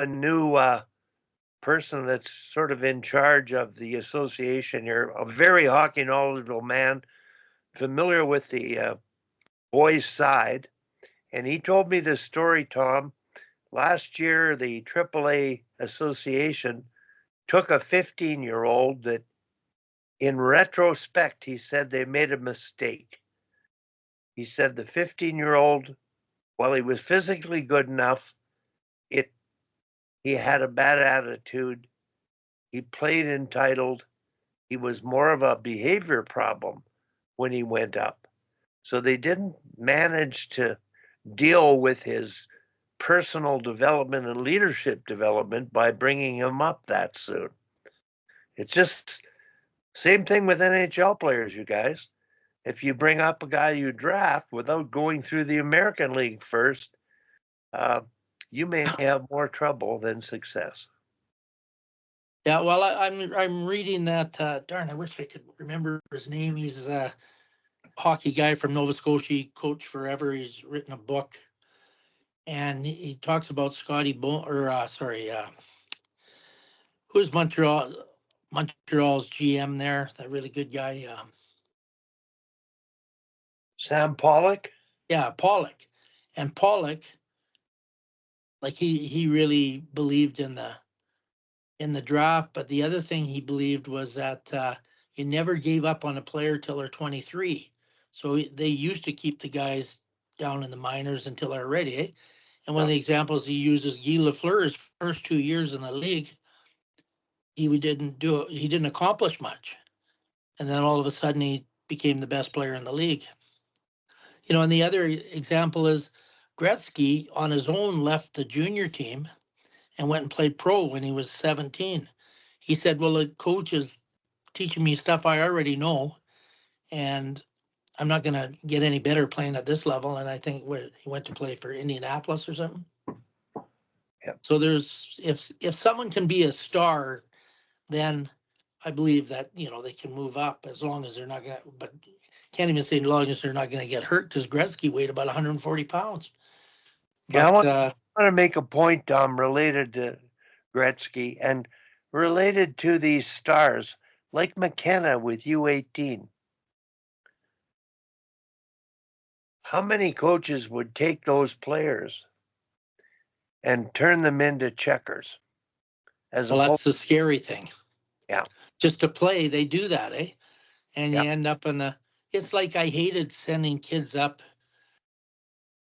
a new person that's sort of in charge of the association. You're a very hockey knowledgeable man, familiar with the boys' side. And he told me this story, Tom. Last year, the AAA Association took a 15-year-old that, in retrospect, he said they made a mistake. He said the 15-year-old, while he was physically good enough, he had a bad attitude. He played entitled. He was more of a behavior problem when he went up. So they didn't manage to deal with his personal development and leadership development by bringing him up that soon. It's just same thing with NHL players, you guys. If you bring up a guy you draft without going through the American League first, you may have more trouble than success. Yeah, well, I'm reading that. Darn, I wish I could remember his name. He's a hockey guy from Nova Scotia. He coached forever. He's written a book, and he talks about Scotty who's Montreal's GM there? That really good guy. Sam Pollock? Yeah, Pollock. And Pollock, like he really believed in the draft, but the other thing he believed was that he never gave up on a player till they're 23. So they used to keep the guys down in the minors until they're ready. Eh? And one of the examples he uses, Guy Lafleur's first 2 years in the league, he didn't accomplish much. And then all of a sudden he became the best player in the league. You know, and the other example is Gretzky on his own left the junior team and went and played pro when he was 17. He said, well, the coach is teaching me stuff I already know, and I'm not going to get any better playing at this level. And I think he went to play for Indianapolis or something. Yep. So if someone can be a star, then I believe that, they can move up as long as they're not going to, but can't even say as long as they're not going to get hurt, because Gretzky weighed about 140 pounds. But I want to make a point, Tom, related to Gretzky and related to these stars, like McKenna with U18. How many coaches would take those players and turn them into checkers? Well, that's the scary thing. Yeah. Just to play, they do that, eh? And you end up it's like I hated sending kids up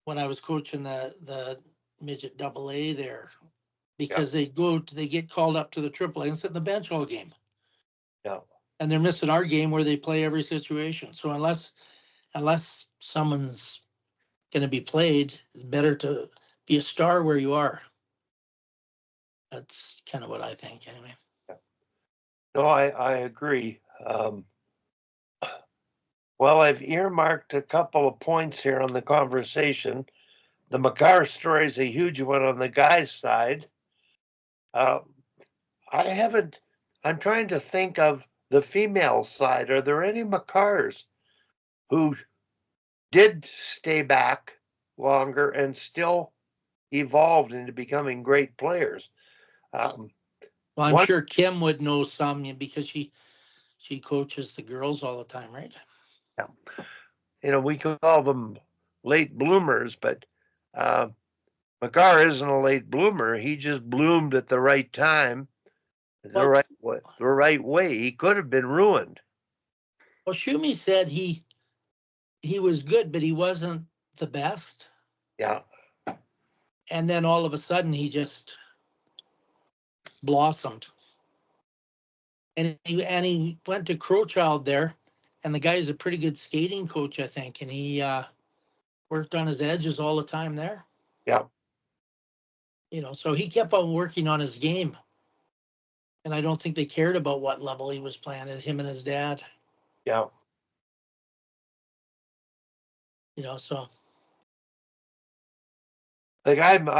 when I was coaching the midget AA there, because they get called up to the AAA and sit in the bench all game. Yeah. And they're missing our game where they play every situation. So unless someone's going to be played, it's better to be a star where you are. That's kind of what I think, anyway. No, I agree. Well, I've earmarked a couple of points here on the conversation. The Makar story is a huge one on the guy's side. I'm trying to think of the female side. Are there any Makars who did stay back longer and still evolved into becoming great players? Well, I'm sure Kim would know some, because she coaches the girls all the time, right? Yeah. We call them late bloomers, but Makar isn't a late bloomer. He just bloomed at the right time, the right way. He could have been ruined. Well, Shumi said he was good, but he wasn't the best. Yeah. And then all of a sudden he just blossomed. And he went to Crowchild there, and the guy's a pretty good skating coach, I think. And he worked on his edges all the time there. Yeah. So he kept on working on his game. And I don't think they cared about what level he was playing, him and his dad. Yeah. So. Like